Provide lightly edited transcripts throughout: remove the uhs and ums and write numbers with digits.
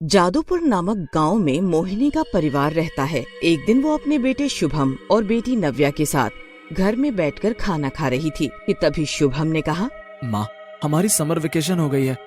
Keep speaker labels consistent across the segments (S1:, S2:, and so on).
S1: जादूपुर नामक गांव में मोहिनी का परिवार रहता है। एक दिन वो अपने बेटे शुभम और बेटी नव्या के साथ घर में बैठकर खाना खा रही थी कि तभी शुभम ने कहा,
S2: माँ, हमारी समर वेकेशन हो गई है,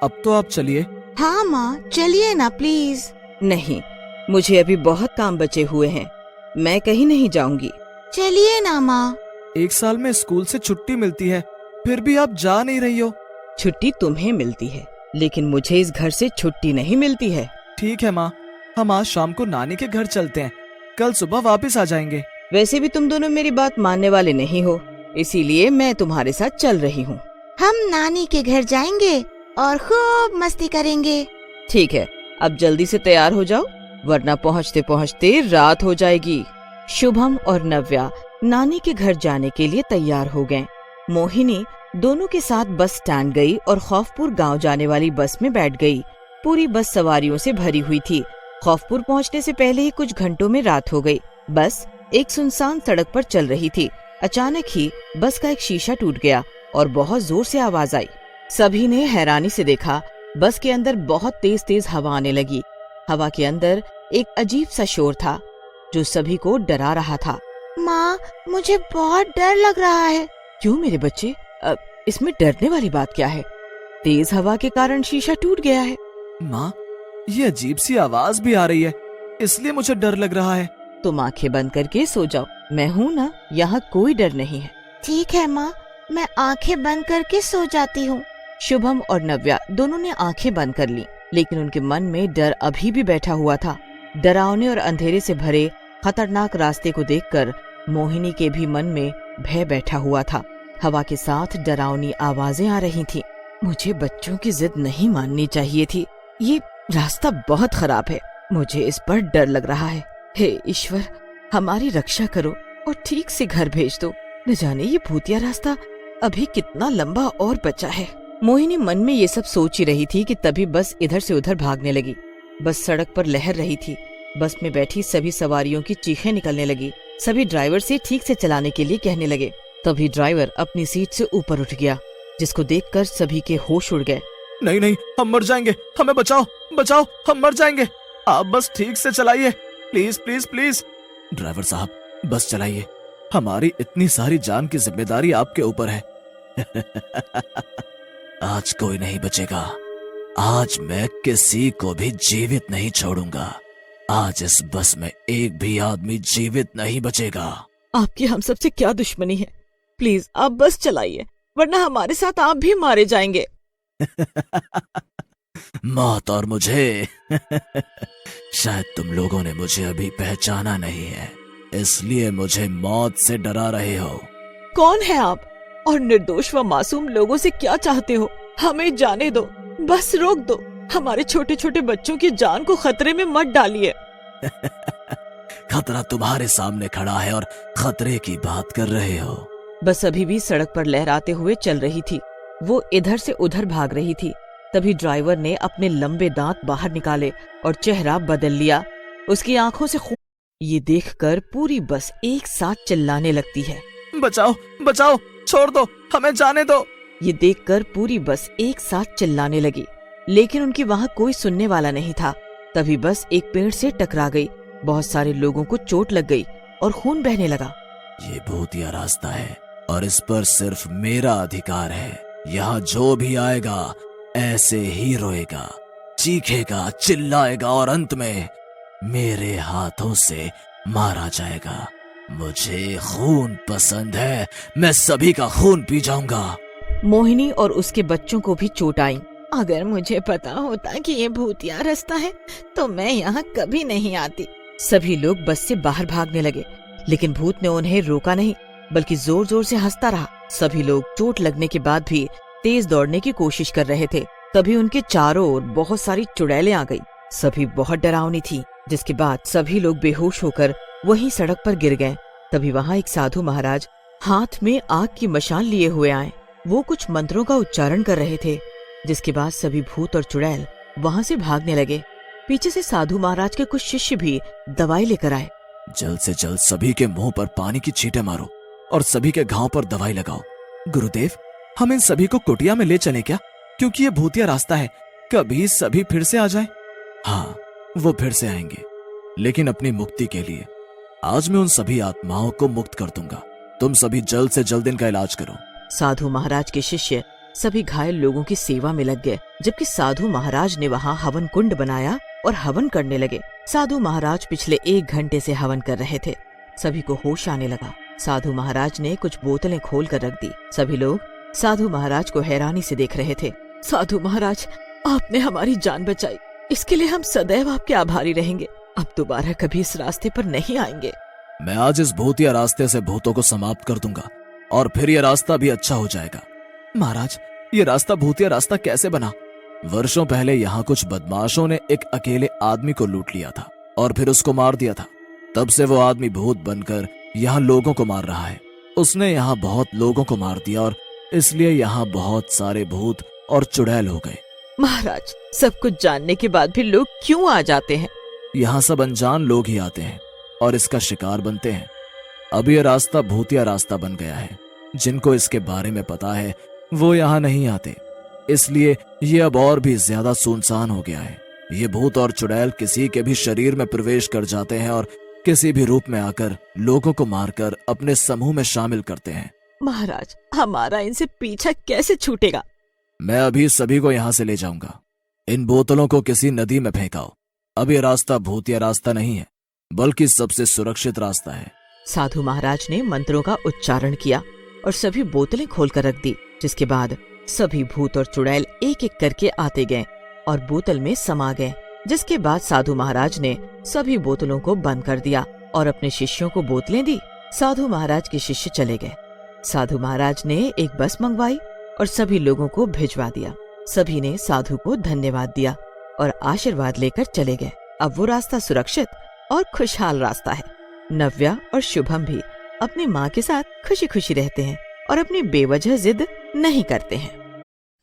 S2: अब तो आप चलिए।
S3: हाँ माँ, चलिए ना प्लीज।
S1: नहीं, मुझे अभी बहुत काम बचे हुए हैं, मैं कहीं नहीं जाऊंगी।
S3: चलिए ना माँ।
S2: 1 साल में स्कूल से छुट्टी मिलती है, फिर भी आप जा नहीं रही हो।
S1: छुट्टी तुम्हें मिलती है, लेकिन मुझे इस घर से छुट्टी नहीं मिलती है।
S2: ठीक है माँ, हम आज शाम को नानी के घर चलते हैं, कल सुबह वापस आ जाएंगे।
S1: वैसे भी तुम दोनों मेरी बात मानने वाले नहीं हो, इसीलिए मैं तुम्हारे साथ चल रही हूँ।
S3: हम नानी के घर जाएंगे और खूब मस्ती करेंगे।
S1: ठीक है, अब जल्दी से तैयार हो जाओ, वरना पहुँचते पहुँचते रात हो जाएगी। शुभम और नव्या नानी के घर जाने के लिए तैयार हो गए। मोहिनी दोनों के साथ बस स्टैंड गई और खौफपुर गांव जाने वाली बस में बैठ गई। पूरी बस सवारियों से भरी हुई थी। खौफपुर पहुंचने से पहले ही कुछ घंटों में रात हो गई। बस एक सुनसान सड़क पर चल रही थी। अचानक ही बस का एक शीशा टूट गया और बहुत जोर से आवाज आई। सभी ने हैरानी से देखा, बस के अंदर बहुत तेज तेज हवा आने लगी। हवा के अंदर एक अजीब सा शोर था जो सभी को डरा रहा था।
S3: माँ, मुझे बहुत डर लग रहा है।
S1: क्यों मेरे बच्चे, इसमें डरने वाली बात क्या है? तेज हवा के कारण शीशा टूट गया है।
S2: माँ, ये अजीब सी आवाज भी आ रही है, इसलिए मुझे डर लग रहा है।
S1: तुम आंखें बंद करके सो जाओ, मैं हूँ ना, यहाँ कोई डर नहीं है।
S3: ठीक है माँ, मैं आंखें बंद करके सो जाती हूँ।
S1: शुभम और नव्या दोनों ने आंखें बंद कर ली, लेकिन उनके मन में डर अभी भी बैठा हुआ था। डरावने और अंधेरे से भरे खतरनाक रास्ते को देखकर मोहिनी के भी मन में भय बैठा हुआ था। हवा के साथ डरावनी आवाजें आ रही थी। मुझे बच्चों की जिद नहीं माननी चाहिए थी। ये रास्ता बहुत खराब है, मुझे इस पर डर लग रहा है। हे ईश्वर, हमारी रक्षा करो और ठीक से घर भेज दो। न जाने ये भूतिया रास्ता अभी कितना लंबा और बचा है। मोहिनी मन में ये सब सोच ही रही थी कि तभी बस इधर से उधर भागने लगी। बस सड़क पर लहर रही थी। बस में बैठी सभी सवारियों की चीखें निकलने लगी। सभी ड्राइवर से ठीक से चलाने के लिए कहने लगे। तभी ड्राइवर अपनी सीट से ऊपर उठ गया, जिसको देखकर सभी के होश उड़ गए।
S2: नहीं नहीं, हम मर जाएंगे, हमें बचाओ बचाओ, हम मर जाएंगे, आप बस ठीक से चलाइए, प्लीज प्लीज प्लीज। ड्राइवर साहब, बस चलाइए, हमारी इतनी सारी जान की जिम्मेदारी आपके ऊपर है। आज कोई नहीं बचेगा, आज मैं किसी को भी जीवित नहीं छोड़ूंगा। आज इस बस में एक भी आदमी जीवित नहीं बचेगा।
S1: आपकी हम सबसे क्या दुश्मनी है? प्लीज आप बस चलाइए, वरना हमारे साथ आप भी मारे जाएंगे।
S2: मौत और मुझे। शायद तुम लोगों ने मुझे अभी पहचाना नहीं है, इसलिए मुझे मौत से डरा रहे हो।
S1: कौन है आप और निर्दोष व मासूम लोगों से क्या चाहते हो? हमें जाने दो, बस रोक दो। हमारे छोटे छोटे बच्चों की जान को खतरे में मत डालिए।
S2: खतरा तुम्हारे सामने खड़ा है और खतरे की बात कर रहे हो।
S1: बस अभी भी सड़क पर लहराते हुए चल रही थी। वो इधर से उधर भाग रही थी। तभी ड्राइवर ने अपने लंबे दांत बाहर निकाले और चेहरा बदल लिया। उसकी आंखों से खून। ये देखकर पूरी बस एक साथ चिल्लाने लगती है।
S2: बचाओ बचाओ, छोड़ दो, हमें जाने दो।
S1: ये देखकर पूरी बस एक साथ चिल्लाने लगी, लेकिन उनकी वहाँ कोई सुनने वाला नहीं था। तभी बस एक पेड़ से टकरा गई। बहुत सारे लोगों को चोट लग गई और खून बहने लगा।
S2: ये भूतिया रास्ता है और इस पर सिर्फ मेरा अधिकार है। यहाँ जो भी आएगा ऐसे ही रोएगा, चीखेगा, चिल्लाएगा और अंत में मेरे हाथों से मारा जाएगा। मुझे खून पसंद है, मैं सभी का खून पी जाऊंगा।
S1: मोहिनी और उसके बच्चों को भी चोट आई।
S3: अगर मुझे पता होता कि ये भूतिया रास्ता है तो मैं यहाँ कभी नहीं आती।
S1: सभी लोग बस से बाहर भागने लगे, लेकिन भूत ने उन्हें रोका नहीं, बल्कि जोर जोर से हंसता रहा। सभी लोग चोट लगने के बाद भी तेज दौड़ने की कोशिश कर रहे थे। तभी उनके चारों ओर बहुत सारी चुड़ैलें आ गई। सभी बहुत डरावनी थी, जिसके बाद सभी लोग बेहोश होकर वहीं सड़क पर गिर गए। तभी वहाँ एक साधु महाराज हाथ में आग की मशाल लिए हुए आए। वो कुछ मंत्रों का उच्चारण कर रहे थे, जिसके बाद सभी भूत और चुड़ैल वहाँ से भागने लगे। पीछे से साधु महाराज के कुछ शिष्य भी दवाई लेकर आए।
S2: जल्द से जल्द सभी के मुंह पर पानी की छींटे मारो और सभी के घाव पर दवाई लगाओ। गुरुदेव, हम इन सभी को कुटिया में ले चलें क्या? क्योंकि ये भूतिया रास्ता है, कभी सभी फिर से आ जाए। हाँ, वो फिर से आएंगे, लेकिन अपनी मुक्ति के लिए। आज मैं उन सभी आत्माओं को मुक्त कर दूंगा। तुम सभी जल्द से जल्द इनका इलाज करो।
S1: साधु महाराज के शिष्य सभी घायल लोगों की सेवा में लग गए, जबकि साधु महाराज ने वहाँ हवन कुंड बनाया और हवन करने लगे। साधु महाराज पिछले 1 घंटे से हवन कर रहे थे। सभी को होश आने लगा। साधु महाराज ने कुछ बोतलें खोल कर रख दी। सभी लोग साधु महाराज को हैरानी से देख रहे थे। साधु महाराज, आपने हमारी जान बचाई, इसके लिए हम सदैव आपके आभारी रहेंगे। अब दोबारा कभी इस रास्ते पर नहीं आएंगे।
S2: मैं आज इस भूतिया रास्ते से भूतों को समाप्त कर दूंगा और फिर यह रास्ता भी अच्छा हो जाएगा। महाराज, ये रास्ता भूतिया रास्ता कैसे बना? वर्षों पहले यहाँ कुछ बदमाशों ने एक अकेले आदमी को लूट लिया था और फिर उसको मार दिया था। तब से वो आदमी भूत बनकर यहाँ लोगों को मार रहा है। उसने यहाँ बहुत लोगों को मार दिया और इसलिए यहाँ बहुत सारे भूत और चुड़ैल हो गए।
S1: महाराज, सब कुछ जानने के बाद भी लोग क्यों आ जाते हैं?
S2: यहाँ सब अनजान लोग ही आते हैं और इसका शिकार बनते हैं। अब यह रास्ता भूतिया रास्ता बन गया है। जिनको इसके बारे में पता है वो यहाँ नहीं आते, इसलिए ये अब और भी ज्यादा सुनसान हो गया है। ये भूत और चुड़ैल किसी के भी शरीर में प्रवेश कर जाते हैं और किसी भी रूप में आकर लोगों को मारकर अपने समूह में शामिल करते हैं।
S1: महाराज, हमारा इनसे पीछा कैसे छूटेगा?
S2: मैं अभी सभी को यहाँ से ले जाऊंगा। इन बोतलों को किसी नदी में फेंकाओ। अब ये रास्ता भूतिया रास्ता नहीं है, बल्कि सबसे सुरक्षित रास्ता है।
S1: साधु महाराज ने मंत्रों का उच्चारण किया और सभी बोतलें खोलकर रख दी, जिसके बाद सभी भूत और चुड़ैल एक एक करके आते गए और बोतल में समा गए। जिसके बाद साधु महाराज ने सभी बोतलों को बंद कर दिया और अपने शिष्यों को बोतलें दी। साधु महाराज के शिष्य चले गए। साधु महाराज ने एक बस मंगवाई और सभी लोगों को भिजवा दिया। सभी ने साधु को धन्यवाद दिया और आशीर्वाद लेकर चले गए। अब वो रास्ता सुरक्षित और खुशहाल रास्ता है। नव्या और शुभम भी अपनी माँ के साथ खुशी खुशी रहते हैं और अपनी बेवजह जिद नहीं करते हैं।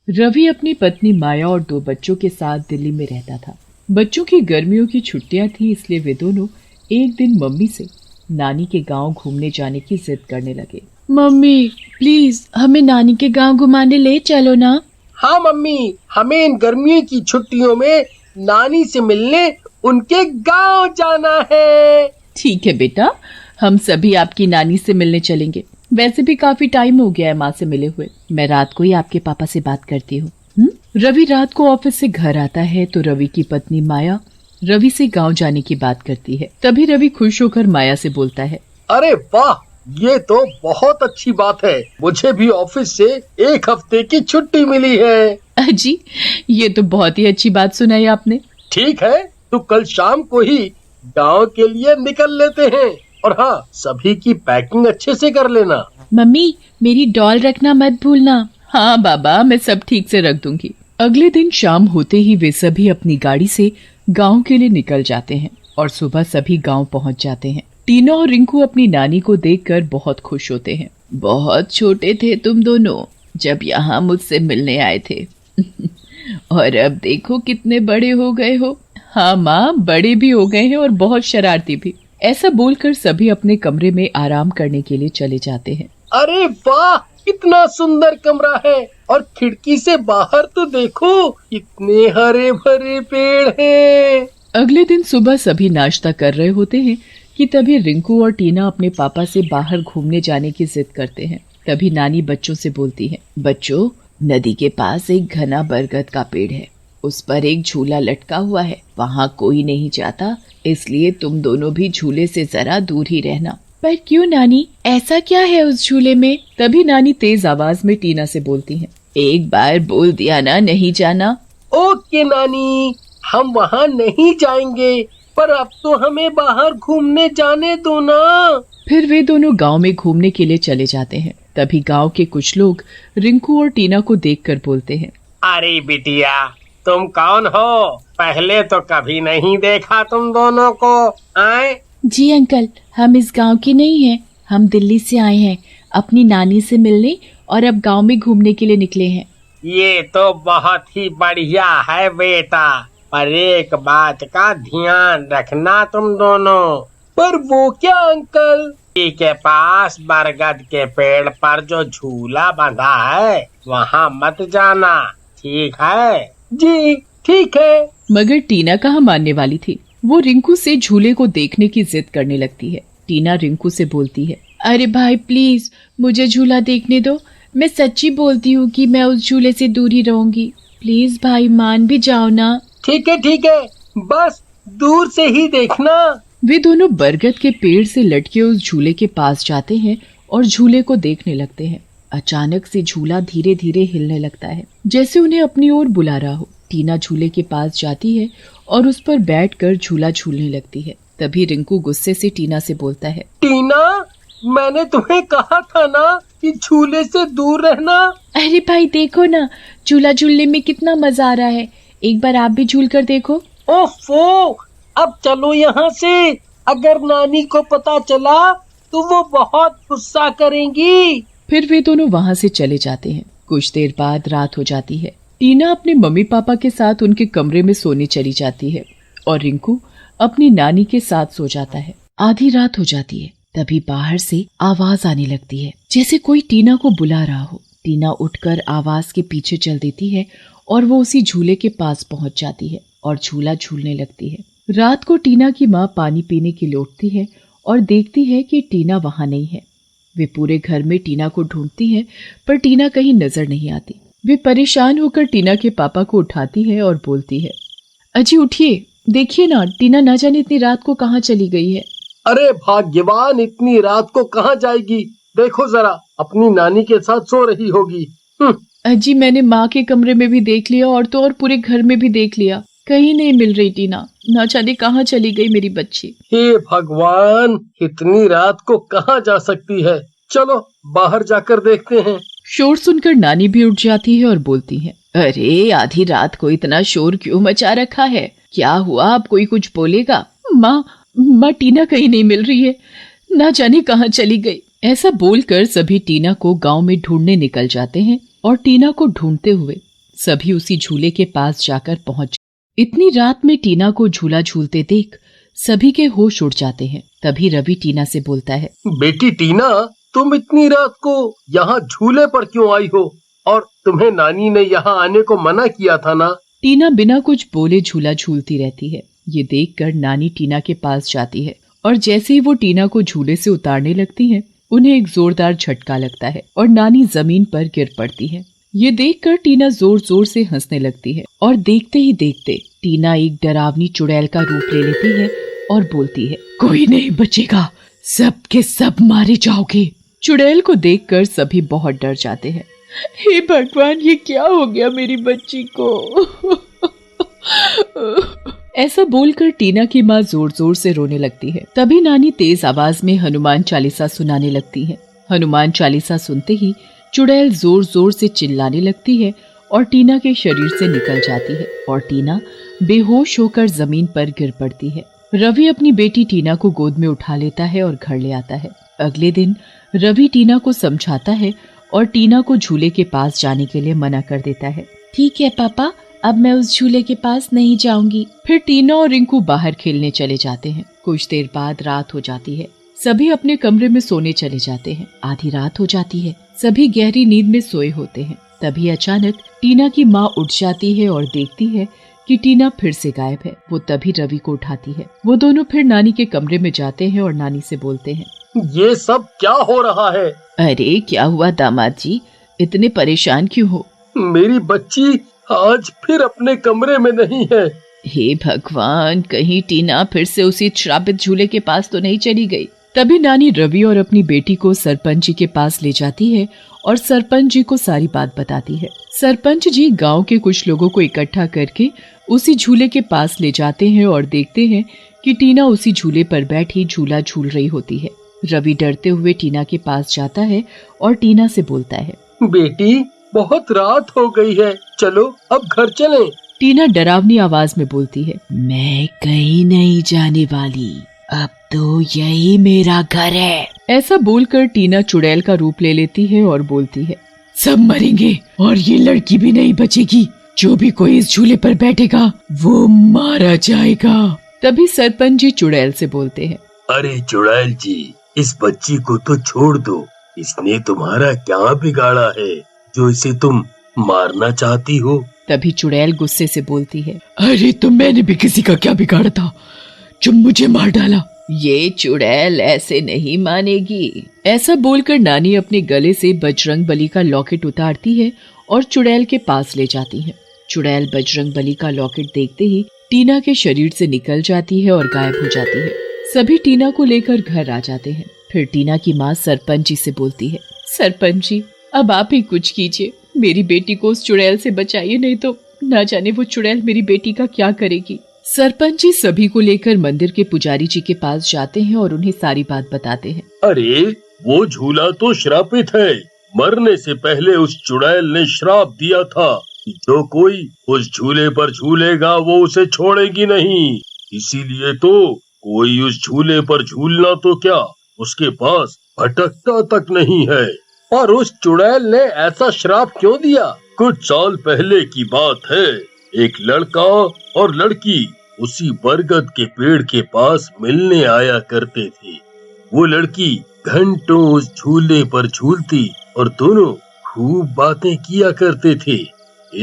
S4: रवि अपनी पत्नी माया और 2 बच्चों के साथ दिल्ली में रहता था। बच्चों की गर्मियों की छुट्टियां थी, इसलिए वे दोनों एक दिन मम्मी से नानी के गांव घूमने जाने की जिद करने लगे। मम्मी, प्लीज हमें नानी के गांव घुमाने ले चलो ना।
S5: हाँ मम्मी, हमें इन गर्मियों की छुट्टियों में नानी से मिलने उनके गांव जाना है।
S4: ठीक है बेटा, हम सभी आपकी नानी से मिलने चलेंगे। वैसे भी काफी टाइम हो गया है माँ से मिले हुए। मैं रात को ही आपके पापा से बात करती हूँ। रवि रात को ऑफिस से घर आता है तो रवि की पत्नी माया रवि से गांव जाने की बात करती है। तभी रवि खुश होकर माया से बोलता है,
S5: अरे वाह, ये तो बहुत अच्छी बात है। मुझे भी ऑफिस से 1 हफ्ते की छुट्टी मिली है।
S4: अजी, ये तो बहुत ही अच्छी बात सुनाई आपने।
S5: ठीक है, तो कल शाम को ही गांव के लिए निकल लेते हैं। और हाँ, सभी की पैकिंग अच्छे से कर लेना।
S4: मम्मी, मेरी डॉल रखना मत भूलना। हाँ बाबा, मैं सब ठीक से रख दूंगी। अगले दिन शाम होते ही वे सभी अपनी गाड़ी से गांव के लिए निकल जाते हैं और सुबह सभी गांव पहुंच जाते हैं। टीना और रिंकू अपनी नानी को देखकर बहुत खुश होते हैं। बहुत छोटे थे तुम दोनों जब यहाँ मुझसे मिलने आए थे और अब देखो कितने बड़े हो गए हो। हाँ माँ, बड़े भी हो गए हैं और बहुत शरारती भी। ऐसा बोलकर सभी अपने कमरे में आराम करने के लिए चले जाते हैं।
S5: अरे वाह, कितना सुंदर कमरा है और खिड़की से बाहर तो देखो कितने हरे भरे पेड़ हैं।
S4: अगले दिन सुबह सभी नाश्ता कर रहे होते हैं कि तभी रिंकू और टीना अपने पापा से बाहर घूमने जाने की जिद करते हैं। तभी नानी बच्चों से बोलती है, बच्चों, नदी के पास एक घना बरगद का पेड़ है। उस पर एक झूला लटका हुआ है। वहाँ कोई नहीं जाता, इसलिए तुम दोनों भी झूले से जरा दूर ही रहना। पर क्यों नानी, ऐसा क्या है उस झूले में? तभी नानी तेज आवाज में टीना से बोलती है, एक बार बोल दिया ना, नहीं जाना।
S5: ओके नानी, हम वहाँ नहीं जाएंगे, पर अब तो हमें बाहर घूमने जाने दो ना।
S4: फिर वे दोनों गांव में घूमने के लिए चले जाते हैं। तभी गांव के कुछ लोग रिंकू और टीना को देखकर बोलते हैं,
S5: अरे बिटिया, तुम कौन हो? पहले तो कभी नहीं देखा तुम दोनों को। आए?
S4: जी अंकल, हम इस गांव के नहीं हैं। हम दिल्ली से आए हैं अपनी नानी से मिलने और अब गांव में घूमने के लिए निकले हैं।
S5: ये तो बहुत ही बढ़िया है बेटा, पर एक बात का ध्यान रखना तुम दोनों। पर वो क्या अंकल? के पास बरगद के पेड़ पर जो झूला बंधा है वहाँ मत जाना, ठीक है? जी ठीक है।
S4: मगर टीना कहाँ मानने वाली थी। वो रिंकू से झूले को देखने की जिद करने लगती है। टीना रिंकू से बोलती है, अरे भाई प्लीज मुझे झूला देखने दो, मैं सच्ची बोलती हूँ कि मैं उस झूले से दूर ही रहूंगी, प्लीज भाई मान भी जाओ ना।
S5: ठीक है, बस दूर से ही देखना।
S4: वे दोनों बरगद के पेड़ से लटके उस झूले के पास जाते हैं और झूले को देखने लगते हैं। अचानक से झूला धीरे धीरे हिलने लगता है, जैसे उन्हें अपनी ओर बुला रहा हो। टीना झूले के पास जाती है और उस पर बैठकर झूला झूलने लगती है। तभी रिंकू गुस्से से टीना से बोलता है,
S5: टीना, मैंने तुम्हें कहा था ना कि झूले से दूर रहना।
S4: अरे भाई देखो ना, झूला झूलने में कितना मजा आ रहा है, एक बार आप भी झूल कर देखो।
S5: ओफो, अब चलो यहाँ से, अगर नानी को पता चला तो वो बहुत गुस्सा करेंगी।
S4: फिर वे दोनों वहाँ से चले जाते हैं। कुछ देर बाद रात हो जाती है। टीना अपने मम्मी पापा के साथ उनके कमरे में सोने चली जाती है और रिंकू अपनी नानी के साथ सो जाता है। आधी रात हो जाती है, तभी बाहर से आवाज आने लगती है, जैसे कोई टीना को बुला रहा हो। टीना उठकर आवाज के पीछे चल देती है और वो उसी झूले के पास पहुंच जाती है और झूला झूलने लगती है। रात को टीना की माँ पानी पीने के लिए उठती है और देखती है कि टीना वहाँ नहीं है। वे पूरे घर में टीना को ढूंढती हैं, पर टीना कहीं नजर नहीं आती। वे परेशान होकर टीना के पापा को उठाती है और बोलती है, अजी उठिए, देखिए ना, टीना ना जाने इतनी रात को कहाँ चली गई है।
S5: अरे भाग्यवान, इतनी रात को कहाँ जाएगी, देखो जरा, अपनी नानी के साथ सो रही होगी।
S4: अजी मैंने माँ के कमरे में भी देख लिया और तो और पूरे घर में भी देख लिया, कहीं नहीं मिल रही टीना, ना जाने कहाँ चली गई मेरी बच्ची।
S5: हे भगवान, इतनी रात को कहाँ जा सकती है, चलो बाहर जाकर देखते हैं।
S4: शोर सुनकर नानी भी उठ जाती है और बोलती है, अरे आधी रात को इतना शोर क्यों मचा रखा है, क्या हुआ, अब कोई कुछ बोलेगा? माँ टीना कहीं नहीं मिल रही है, ना जाने कहाँ चली गई। ऐसा बोलकर सभी टीना को गांव में ढूंढने निकल जाते हैं और टीना को ढूंढते हुए सभी उसी झूले के पास जाकर पहुंच। इतनी रात में टीना को झूला झूलते देख सभी के होश उड़ जाते हैं। तभी रवि टीना से बोलता है,
S5: बेटी टीना, तुम इतनी रात को यहाँ झूले पर क्यों आई हो, और तुम्हें नानी ने यहाँ आने को मना किया था ना?
S4: टीना बिना कुछ बोले झूला झूलती रहती है। ये देखकर नानी टीना के पास जाती है और जैसे ही वो टीना को झूले से उतारने लगती है, उन्हें एक जोरदार झटका लगता है और नानी जमीन पर गिर पड़ती है। ये देखकर टीना जोर जोर से हंसने लगती है और देखते ही देखते टीना एक डरावनी चुड़ैल का रूप ले लेती है और बोलती है, कोई नहीं बचेगा, सब के सब मारे जाओगे। चुड़ैल को देखकर सभी बहुत डर जाते हैं। हे भगवान, ये क्या हो गया मेरी बच्ची को? ऐसा बोलकर टीना की माँ जोर जोर से रोने लगती है। तभी नानी तेज आवाज में हनुमान चालीसा सुनाने लगती है। हनुमान चालीसा सुनते ही चुड़ैल जोर जोर से चिल्लाने लगती है और टीना के शरीर से निकल जाती है और टीना बेहोश होकर जमीन पर गिर पड़ती है। रवि अपनी बेटी टीना को गोद में उठा लेता है और घर ले आता है। अगले दिन रवि टीना को समझाता है और टीना को झूले के पास जाने के लिए मना कर देता है। ठीक है पापा, अब मैं उस झूले के पास नहीं जाऊंगी। फिर टीना और रिंकू बाहर खेलने चले जाते हैं। कुछ देर बाद रात हो जाती है। सभी अपने कमरे में सोने चले जाते हैं। आधी रात हो जाती है। सभी गहरी नींद में सोए होते हैं। तभी अचानक टीना की माँ उठ जाती है और देखती है कि टीना फिर से गायब है। वो तभी रवि को उठाती है। वो दोनों फिर नानी के कमरे में जाते हैं और नानी से बोलते हैं,
S5: ये सब क्या हो रहा है?
S4: अरे क्या हुआ दामाद जी, इतने परेशान क्यों हो?
S5: मेरी बच्ची आज फिर अपने कमरे में नहीं है।
S4: हे भगवान, कहीं टीना फिर से उसी श्रापित झूले के पास तो नहीं चली गई। तभी नानी रवि और अपनी बेटी को सरपंच जी के पास ले जाती है और सरपंच जी को सारी बात बताती है। सरपंच जी गांव के कुछ लोगों को इकट्ठा करके उसी झूले के पास ले जाते हैं और देखते हैं कि टीना उसी झूले पर बैठी झूला झूल रही होती है। रवि डरते हुए टीना के पास जाता है और टीना से बोलता है,
S5: बेटी बहुत रात हो गई है, चलो अब घर चलें।
S4: टीना डरावनी आवाज में बोलती है, मैं कहीं नहीं जाने वाली, अब तो यही मेरा घर है। ऐसा बोलकर टीना चुड़ैल का रूप ले लेती है और बोलती है, सब मरेंगे और ये लड़की भी नहीं बचेगी। जो भी कोई इस झूले पर बैठेगा वो मारा जाएगा। तभी सरपंच जी चुड़ैल से बोलते हैं,
S5: अरे चुड़ैल जी, इस बच्ची को तो छोड़ दो, इसने तुम्हारा क्या बिगाड़ा है जो इसे तुम मारना चाहती हो?
S4: तभी चुड़ैल गुस्से से बोलती है, अरे तो मैंने भी किसी का क्या बिगाड़ा था जो मुझे मार डाला। ये चुड़ैल ऐसे नहीं मानेगी। ऐसा बोलकर नानी अपने गले से बजरंग बली का लॉकेट उतारती है और चुड़ैल के पास ले जाती है। चुड़ैल बजरंग बली का लॉकेट देखते ही टीना के शरीर से निकल जाती है और गायब हो जाती है। सभी टीना को लेकर घर आ जाते हैं। फिर टीना की माँ सरपंच जी से बोलती है, सरपंच जी अब आप ही कुछ कीजिए, मेरी बेटी को उस चुड़ैल से बचाइए, नहीं तो ना जाने वो चुड़ैल मेरी बेटी का क्या करेगी। सरपंच जी सभी को लेकर मंदिर के पुजारी जी के पास जाते हैं और उन्हें सारी बात बताते हैं।
S6: अरे वो झूला तो श्रापित है, मरने से पहले उस चुड़ैल ने श्राप दिया था कि जो कोई उस झूले पर झूलेगा वो उसे छोड़ेगी नहीं। इसीलिए तो कोई उस झूले पर झूलना तो क्या, उसके पास भटकता तक नहीं है। और उस चुड़ैल ने ऐसा श्राप क्यों दिया? कुछ साल पहले की बात है, एक लड़का और लड़की उसी बरगद के पेड़ के पास मिलने आया करते थे। वो लड़की घंटों उस झूले पर झूलती और दोनों खूब बातें किया करते थे।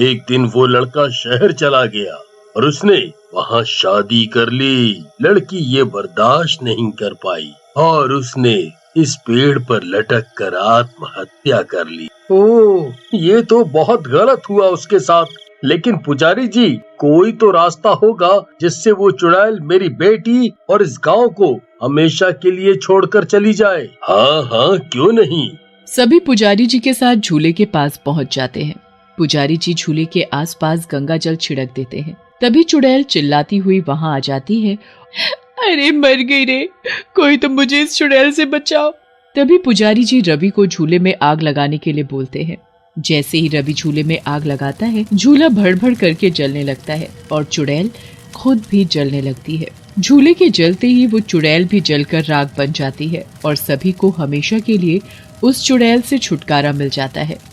S6: एक दिन वो लड़का शहर चला गया और उसने वहाँ शादी कर ली। लड़की ये बर्दाश्त नहीं कर पाई और उसने इस पेड़ पर लटक कर आत्महत्या कर ली। ओह, ये तो बहुत गलत हुआ उसके साथ। लेकिन पुजारी जी, कोई तो रास्ता होगा जिससे वो चुड़ैल मेरी बेटी और इस गांव को हमेशा के लिए छोड़कर चली जाए। हाँ हाँ, क्यों नहीं।
S4: सभी पुजारी जी के साथ झूले के पास पहुंच जाते हैं। पुजारी जी झूले के आसपास गंगा जल छिड़क देते हैं। तभी चुड़ैल चिल्लाती हुई वहां आ जाती है, अरे मर गई रे, कोई तो मुझे इस चुड़ैल से बचाओ। तभी पुजारी जी रवि को झूले में आग लगाने के लिए बोलते हैं। जैसे ही रवि झूले में आग लगाता है, झूला भड़-भड़ करके जलने लगता है और चुड़ैल खुद भी जलने लगती है। झूले के जलते ही वो चुड़ैल भी जलकर राख बन जाती है और सभी को हमेशा के लिए उस चुड़ैल से छुटकारा मिल जाता है।